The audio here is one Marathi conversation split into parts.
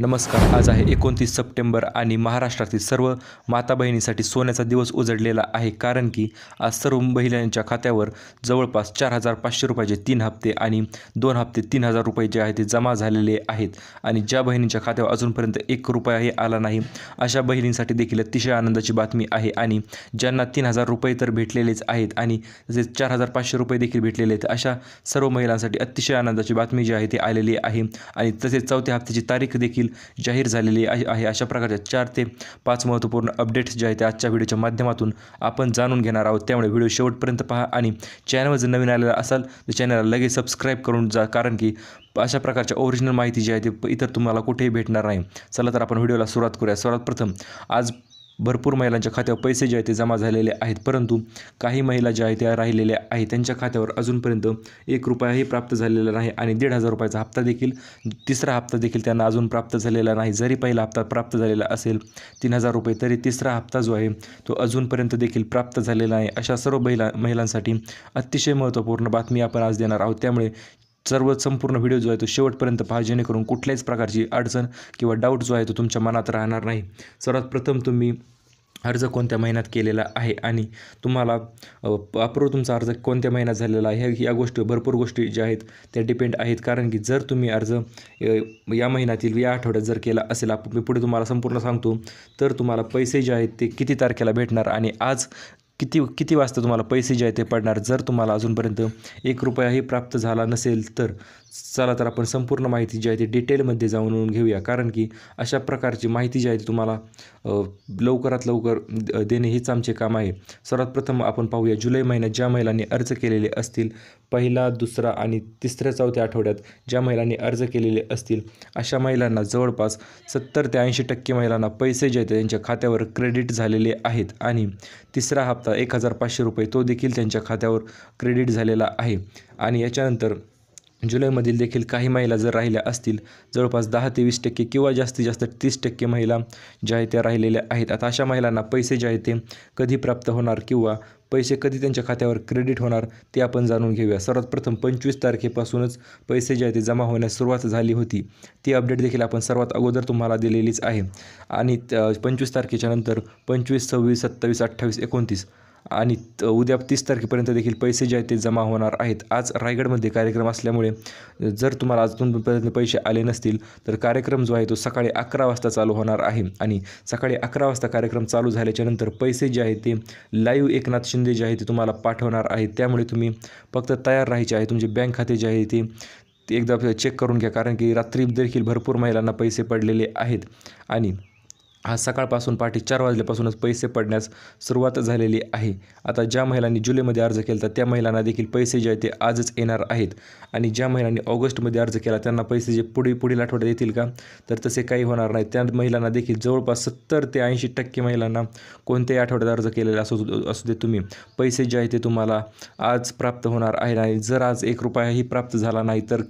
नमस्कार. आज आहे 29 सप्टेंबर आणि महाराष्ट्रातील सर्व माता बहिणीसाठी सोन्याचा दिवस उजडलेला आहे. कारण की आज सर्व महिलांच्या खात्यावर जवळपास 4,500 रुपयाचे 3 हप्ते आणि 2 हप्ते 3,000 रुपये जे आहेत ते जमा झालेले आहेत. आणि ज्या बहिणींच्या खात्यावर अजूनपर्यंत 1 रुपयाही आला नाही अशा बहिणींसाठी देखील अतिशय आनंदाची बातमी आहे. आणि ज्यांना 3,000 रुपये तर भेटलेलेच आहेत आणि तसेच 4,500 रुपये देखील भेटलेले आहेत, अशा सर्व महिलांसाठी अतिशय आनंदाची बातमी जी आहे ती आलेली आहे. आणि तसेच चौथ्या हप्त्याची तारीख देखील जाहीर झालेली आहे. अशा प्रकारच्या 4 ते 5 महत्त्वपूर्ण अपडेट्स जे आहेत ते आजच्या व्हिडिओच्या माध्यमातून आपण जाणून घेणार आहोत. त्यामुळे व्हिडिओ शेवटपर्यंत पहा आणि चॅनलवर जर नवीन आलेला असाल तर चॅनलला लगेच सबस्क्राईब करून जा, कारण की अशा प्रकारच्या ओरिजिनल माहिती जी आहे ती इतर तुम्हाला कुठेही भेटणार नाही. चला तर आपण व्हिडिओला सुरुवात करूया. सर्वात प्रथम आज भरपूर महिलांच्या खात्यावर पैसे जे आहेत ते जमा झालेले आहेत, परंतु काही महिला ज्या आहेत त्या राहिलेल्या आहेत त्यांच्या खात्यावर अजूनपर्यंत 1 रुपयाही प्राप्त झालेला नाही आणि 1,500 रुपयाचा हप्ता देखील, तिसरा हप्ता देखील त्यांना अजून प्राप्त झालेला नाही. जरी पहिला हप्ता प्राप्त झालेला असेल 3,000 रुपये, तरी तिसरा हप्ता जो आहे तो अजूनपर्यंत देखील प्राप्त झालेला नाही. अशा सर्व महिलांसाठी अतिशय महत्त्वपूर्ण बातमी आपण आज देणार आहोत. त्यामुळे संपूर्ण व्हिडिओ जो आहे तो शेवटपर्यंत पहा, जेणेकरून कुठल्याच प्रकारची अडचण किंवा डाऊट जो आहे तो तुमच्या मनात राहणार नाही. सर्वात प्रथम तुम्ही अर्ज कोणत्या महिन्यात केलेला आहे आणि तुम्हाला अप्रूव्ह तुमचा अर्ज कोणत्या महिन्यात झालेला आहे, या गोष्टी, भरपूर गोष्टी ज्या आहेत त्या डिपेंड आहेत. कारण की जर तुम्ही अर्ज या महिन्यातील या आठवड्यात जर केला असेल, मी पुढे तुम्हाला संपूर्ण सांगतो, तर तुम्हाला पैसे जे आहेत ते किती तारखेला भेटणार आणि आज किती वाजता तुम्हाला पैसे जे आहेत ते पडणार. जर तुम्हाला अजूनपर्यंत 1 रुपयाही प्राप्त झाला नसेल तर चला तर आपण संपूर्ण माहिती जी आहे ती डिटेलमध्ये जाणून घेऊया. कारण की अशा प्रकारची माहिती जी आहे ती तुम्हाला लवकरात लवकर देणे हेच आमचे काम आहे. सर्वात प्रथम आपण पाहूया जुलै महिन्यात ज्या महिलांनी अर्ज केलेले असतील, पहिला, दुसरा आणि तिसऱ्या, चौथ्या आठवड्यात ज्या महिलांनी अर्ज केलेले असतील अशा महिलांना जवळपास 70 ते 80% महिलांना पैसे जे आहेत त्यांच्या खात्यावर क्रेडिट झालेले आहेत. आणि तिसरा हप्ता 1,500 रुपये तो देखील त्यांच्या खात्यावर क्रेडिट झालेला आहे. आणि याच्यानंतर जुलैमधील देखील काही महिला जर राहिल्या असतील, जवळपास 10 ते 20% किंवा जास्तीत जास्त 30% महिला ज्या आहेत त्या राहिलेल्या आहेत. आता अशा महिलांना पैसे जे आहेत ते कधी प्राप्त होणार किंवा पैसे कधी त्यांच्या खात्यावर क्रेडिट होणार ते आपण जाणून घेऊया. सर्वात प्रथम 25 तारखेपासूनच पैसे जे आहेत ते जमा होण्यास सुरुवात झाली होती. ती अपडेट देखील आपण सर्वात अगोदर तुम्हाला दिलेलीच आहे. आणि 25 तारखेच्या नंतर 25, 26, 27, 28, 29 आणि उद्या 30 तारखेपर्यंत देखील पैसे जे आहेत ते जमा होणार आहेत. आज रायगडमध्ये कार्यक्रम असल्यामुळे जर तुम्हाला अजूनपर्यंत पैसे आले नसतील तर कार्यक्रम जो आहे तो सकाळी 11 वाजता चालू होणार आहे. आणि सकाळी 11 वाजता कार्यक्रम चालू झाल्याच्या नंतर पैसे जे आहेत ते लाईव्ह एकनाथ शिंदे जे आहे ते तुम्हाला पाठवणार आहेत. त्यामुळे तुम्ही फक्त तयार राहायचे आहे. तुमचे बँक खाते जे आहे ते एकदा चेक करून घ्या, कारण की रात्री देखील भरपूर महिलांना पैसे पडलेले आहेत. आणि आज सकाळपासून पहाटे 4 वाजल्यापासूनच पैसे पडण्यास सुरुवात झालेली आहे. आता ज्या महिलांनी जुलैमध्ये अर्ज केला तर त्या महिलांना देखील पैसे जे आहेत ते आजच येणार आहेत. आणि ज्या महिलांनी ऑगस्टमध्ये अर्ज केला त्यांना पैसे जे पुढील आठवड्यात येतील का, तर तसे काही होणार नाही. त्या महिलांना देखील जवळपास 70 ते 80% महिलांना कोणत्याही आठवड्यात अर्ज केलेला असू दे तुम्ही, पैसे जे आहे ते तुम्हाला आज प्राप्त होणार आहे. आणि जर आज 1 रुपयाही प्राप्त झाला नाही तर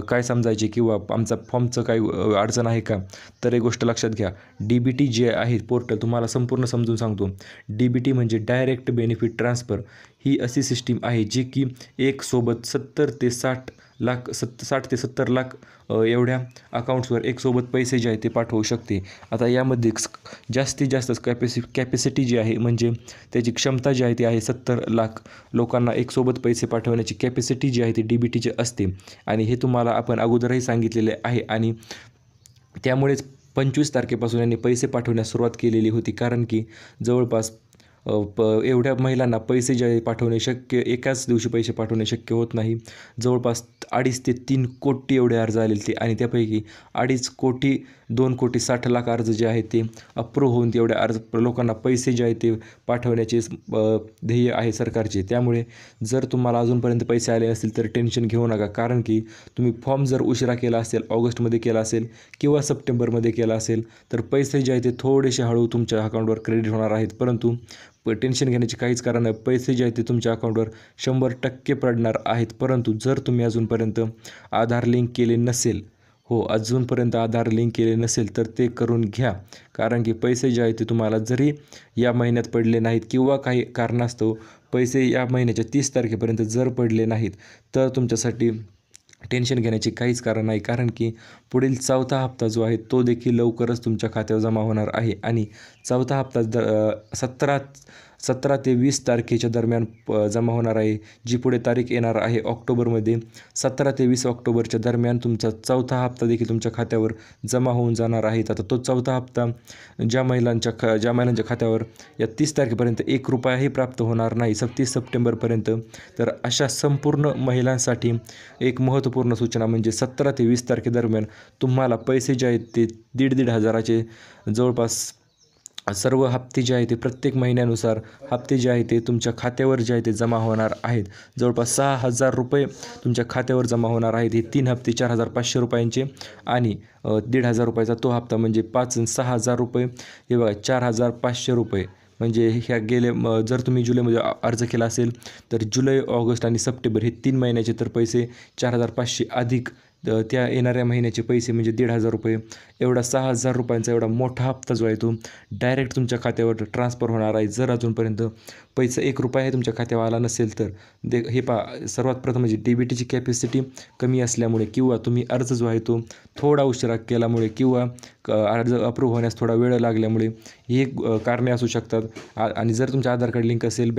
काय समजायचे किंवा आमचा फॉर्मचं काही अडचण आहे का, तर एक गोष्ट लक्षात घ्या. DBT जे आहे पोर्टल, तुम्हाला संपूर्ण समजून सांगतो. DBT म्हणजे डायरेक्ट बेनिफिट ट्रान्सफर. ही अशी सिस्टीम आहे जी की एक सोबत 60 ते 70 लाख एवढ्या अकाउंट्सवर एक सोबत पैसे जे आहेत ते पाठवू शकते. आता यामध्ये जास्तीत जास्त कॅपॅसिटी जी आहे, म्हणजे त्याची क्षमता जी आहे ती आहे 70 लाख लोकांना एक सोबत पैसे पाठवण्याची कॅपॅसिटी जी आहे ती DBTची असते. आणि हे तुम्हाला आपण अगोदरही सांगितलेले आहे. आणि त्यामुळेच 25 तारखेपासून यांनी पैसे पाठवण्यास सुरुवात केलेली होती. कारण की जवळपास एवढ्या महिलांना पैसे जे पाठवणे एकाच दिवशी पैसे पाठवणे शक्य होत नाही. जवळपास 2.5 ते 3 कोटी एवढे अर्ज आलेले ते, आणि त्यापैकी 2.5 कोटी 2,60,00,000 अर्ज जे आहेत ते अप्रूव्ह होऊन तेवढ्या अर्ज लोकांना पैसे जे आहेत ते पाठवण्याचे ध्येय आहे सरकारचे. त्यामुळे जर तुम्हाला अजूनपर्यंत पैसे आले नसतील तर टेन्शन घेऊ नका, कारण की तुम्ही फॉर्म जर उशिरा केला असेल, ऑगस्टमध्ये केला असेल किंवा सप्टेंबरमध्ये केला असेल, तर पैसे जे आहेत ते थोडेसे हळू तुमच्या अकाउंटवर क्रेडिट होणार आहेत. परंतु टेन्शन घेण्याचे काहीच कारण नाही. पैसे जे आहेत ते तुमच्या अकाउंटवर 100% पडणार आहेत. परंतु जर तुम्ही अजूनपर्यंत आधार लिंक केले नसेल, अजूनपर्यंत आधार लिंक केले नसेल तर ते करून घ्या. कारण की पैसे जे आहेत ते तुम्हाला जरी या महिन्यात पडले नाहीत किंवा काही कारणास्तव पैसे या महिन्याच्या 30 तारखेपर्यंत जर पडले नाहीत तर तुमच्यासाठी टेन्शन घेण्याचे काहीच कारण नाही, कारण की पुढील चौथा हप्ता जो आहे तो देखील लवकरच तुमच्या खात्यावर जमा होणार आहे आणि चौथा हप्ता 17 ते 20 तारखेच्या दरम्यान जमा होणार आहे. जी पुढे तारीख येणार आहे ऑक्टोबरमध्ये 17 ते 20 ऑक्टोबरच्या दरम्यान तुमचा चौथा हप्ता देखील तुमच्या खात्यावर जमा होऊन जाणार आहे. आता तो चौथा हप्ता ज्या महिलांच्या खात्यावर या 30 तारखेपर्यंत ₹1ही प्राप्त होणार नाही, 30 सप्टेंबरपर्यंत. तर अशा संपूर्ण महिलांसाठी एक महत्त्वपूर्ण सूचना म्हणजे 17 ते 20 तारखेदरम्यान तुम्हाला पैसे जे आहेत ते 1,500 हजाराचे जवळपास सर्व हप्ते जे आहे ते प्रत्येक महिन्यानुसार हप्ते जे आहे ते तुमच्या खात्यावर जे आहे ते जमा होणार आहेत. जवळपास ₹6,000 तुमच्या खात्यावर जमा होणार आहेत. हे 3 हप्ते ₹4,500 आणि ₹1,500 तो हप्ता म्हणजे 5 आणि ₹6,000 हे बघा ₹4,500 म्हणजे ह्या जर तुम्ही जुलैमध्ये अर्ज केला असेल तर जुलै, ऑगस्ट आणि सप्टेंबर हे 3 महिन्याचे तर पैसे 4,500 अधिक त्या येणाऱ्या महिन्याचे पैसे म्हणजे ₹1,500 एवढा ₹6,000 एवढा मोठा हप्ता जो आहे तो डायरेक्ट तुमच्या खात्यावर ट्रान्सफर होणार आहे. जर अजूनपर्यंत पैसा ₹1 तुमच्या खात्यावर आला नसेल तर हे पहा, सर्वात प्रथम म्हणजे DBTची कॅपॅसिटी कमी असल्यामुळे किंवा तुम्ही अर्ज जो आहे तो थोडा उशिरा केल्यामुळे किंवा अर्ज अप्रूव्ह होण्यास थोडा वेळ लागल्यामुळे ही कारणे असू शकतात. आणि जर तुमच्या आधार कार्ड लिंक असेल,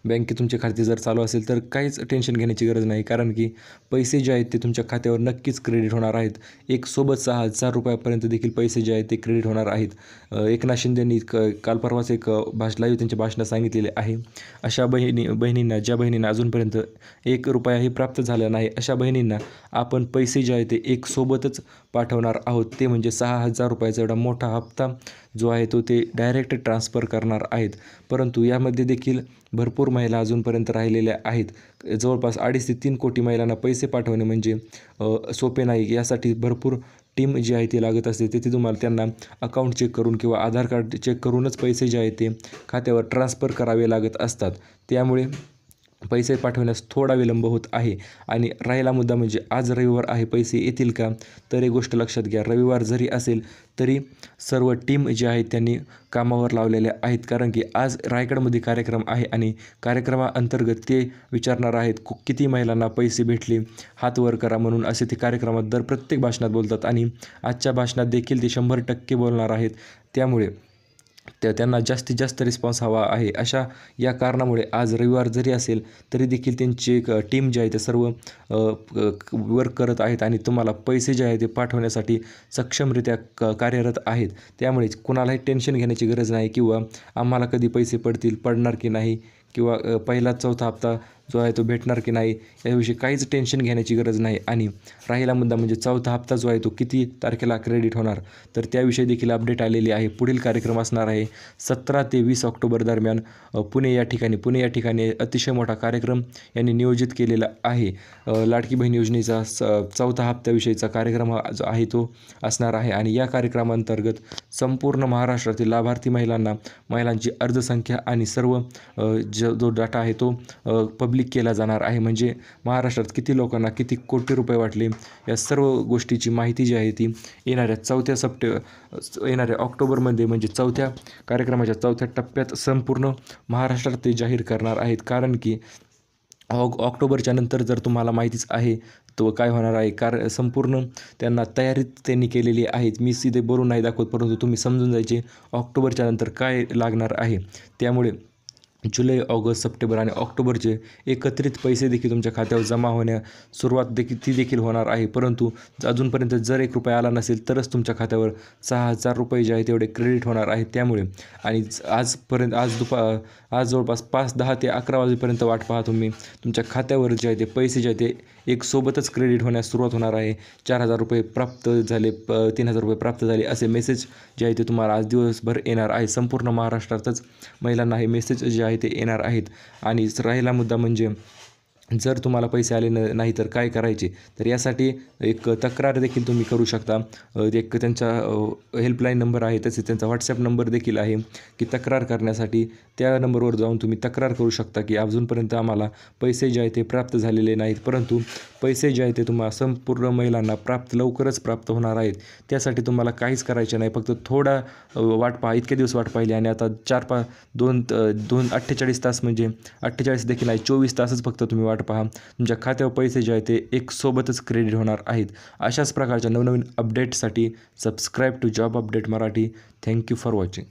बँकेत तुमचे खाते जर चालू असेल तर काहीच टेन्शन घेण्याची गरज नाही, कारण की पैसे जे आहेत ते तुमच्या खात्यावर नक्कीच क्रेडिट होणार आहेत. सोबत ₹6,000 देखील पैसे जे आहेत ते क्रेडिट होणार आहेत. एकनाथ शिंदेंनी काल परवाच एक लाईव्ह त्यांच्या भाषणात सांगितलेले आहे. अशा बहिणींना ज्या बहिणींना अजूनपर्यंत ₹1ही प्राप्त झाला नाही, अशा बहिणींना आपण पैसे जे आहे ते सोबतच पाठवणार आहोत. ते म्हणजे ₹6,000 एवढा मोठा हप्ता जो आहे तो ते डायरेक्ट ट्रान्सफर करणार आहेत. परंतु यामध्ये देखील भरपूर महिला अजूनपर्यंत राहिलेल्या आहेत. जवळपास 2.5 ते 3 कोटी महिलांना पैसे पाठवणे म्हणजे सोपे नाही. यासाठी भरपूर टीम जी आहे ती लागत असते. तिथे तुम्हाला त्यांना अकाउंट चेक करून किंवा आधार कार्ड चेक करूनच पैसे जे आहेत ते खात्यावर ट्रान्सफर करावे लागत असतात. त्यामुळे पैसे पाठवण्यास थोडा विलंब होत आहे. आणि राहिला मुद्दा म्हणजे आज रविवार आहे, पैसे येतील का? तर एक गोष्ट लक्षात घ्या, रविवार जरी असेल तरी सर्व टीम जी आहेत त्यांनी कामावर लावलेल्या आहेत, कारण की आज रायगडमध्ये कार्यक्रम आहे आणि कार्यक्रमाअंतर्गत ते विचारणार आहेत किती महिलांना पैसे भेटले, हात वर करा म्हणून, असे ते कार्यक्रमात प्रत्येक भाषणात बोलतात आणि आजच्या भाषणात देखील ते 100% बोलणार आहेत. त्यामुळे त्यांना जास्तीत जास्त रिस्पॉन्स हवा आहे. या कारणामुळे आज रविवार जरी असेल तरी देखील त्यांची एक टीम जी आहे ते सर्व वर्क करत आहेत आणि तुम्हाला पैसे जे आहे ते पाठवण्यासाठी सक्षमरित्या कार्यरत आहेत. त्यामुळे कुणालाही टेन्शन घेण्याची गरज नाही किंवा आम्हाला कधी पैसे पडणार की नाही किंवा पहिला चौथा हप्ता जो आहे तो भेटणार की नाही याविषयी काहीच टेन्शन घेण्याची गरज नाही. आणि राहिला मुद्दा म्हणजे चौथा हप्ता जो आहे तो किती तारखेला क्रेडिट होणार, तर त्याविषयी देखील अपडेट आलेली आहे. पुढील कार्यक्रम असणार आहे 17 ते 20 ऑक्टोबर दरम्यान पुणे या ठिकाणी अतिशय मोठा कार्यक्रम यांनी नियोजित केलेला आहे. लाडकी बहीण योजनेचा चौथा हप्त्याविषयीचा कार्यक्रम जो आहे तो असणार आहे आणि या कार्यक्रमांतर्गत संपूर्ण महाराष्ट्रातील लाभार्थी महिलांची अर्जसंख्या आणि सर्व जो डाटा आहे तो पब्लिक केला जाणार आहे. म्हणजे महाराष्ट्रात किती लोकांना किती कोटी रुपये वाटले या सर्व गोष्टीची माहिती जी आहे ती येणाऱ्या ऑक्टोबरमध्ये म्हणजे कार्यक्रमाच्या चौथ्या टप्प्यात संपूर्ण महाराष्ट्रात ते जाहीर करणार आहेत. कारण की ऑक्टोबरच्या नंतर जर तुम्हाला माहितीच आहे तो काय होणार आहे, संपूर्ण त्यांनी केलेली आहे. मी सीधे बोलून नाही दाखवत, परंतु तुम्ही समजून जायचे ऑक्टोबरच्या नंतर काय लागणार आहे. त्यामुळे जुलै, ऑगस्ट, सप्टेंबर आणि ऑक्टोबरचे एकत्रित पैसे देखील तुमच्या खात्यावर जमा होण्यास सुरुवात देखील होणार आहे. परंतु अजूनपर्यंत जर ₹1 आला नसेल तरच तुमच्या खात्यावर ₹6,000 जे आहे तेवढे क्रेडिट होणार आहेत. त्यामुळे आणि आज जवळपास 10 ते 11 वाजेपर्यंत वाट पहा तुम्ही. तुमच्या खात्यावर जे आहे ते पैसे जे आहे ते सोबतच क्रेडिट होण्यास सुरुवात होणार आहे. ₹4,000 प्राप्त झाले, ₹3,000 प्राप्त झाले असे मेसेज जे आहे ते तुम्हाला आज दिवसभर येणार आहे. संपूर्ण महाराष्ट्रातच महिलांना हे मेसेज जे आहे ते येणार आहेत. आणि राहिला मुद्दा म्हणजे जर तुम्हाला पैसे आले नाही तर काय करायचे, तर यासाठी एक तक्रार देखील तुम्ही करू शकता. एक त्यांचा हेल्पलाईन नंबर आहे, तसेच त्यांचा WhatsApp नंबर देखील आहे की तक्रार करण्यासाठी त्या नंबरवर जाऊन तुम्ही तक्रार करू शकता की अजूनपर्यंत आम्हाला पैसे जे आहे ते प्राप्त झालेले नाहीत, परंतु पैसे जे आहे ते तुम्हाला संपूर्ण महिलांना लवकरच प्राप्त होणार आहेत. त्यासाठी तुम्हाला काहीच करायचे नाही, फक्त थोडा वाट पहा. इतके दिवस वाट पाहिली आणि आता 48 तास म्हणजे 48 देखील नाही, 24 तासच फक्त तुम्ही वाट वाट पहा. तुमच्या खात्यावर पैसे जे आहेत ते एक सोबतच क्रेडिट होणार आहेत. अशाच प्रकारच्या नवनवीन अपडेटसाठी subscribe to job update Marathi. Thank you for watching.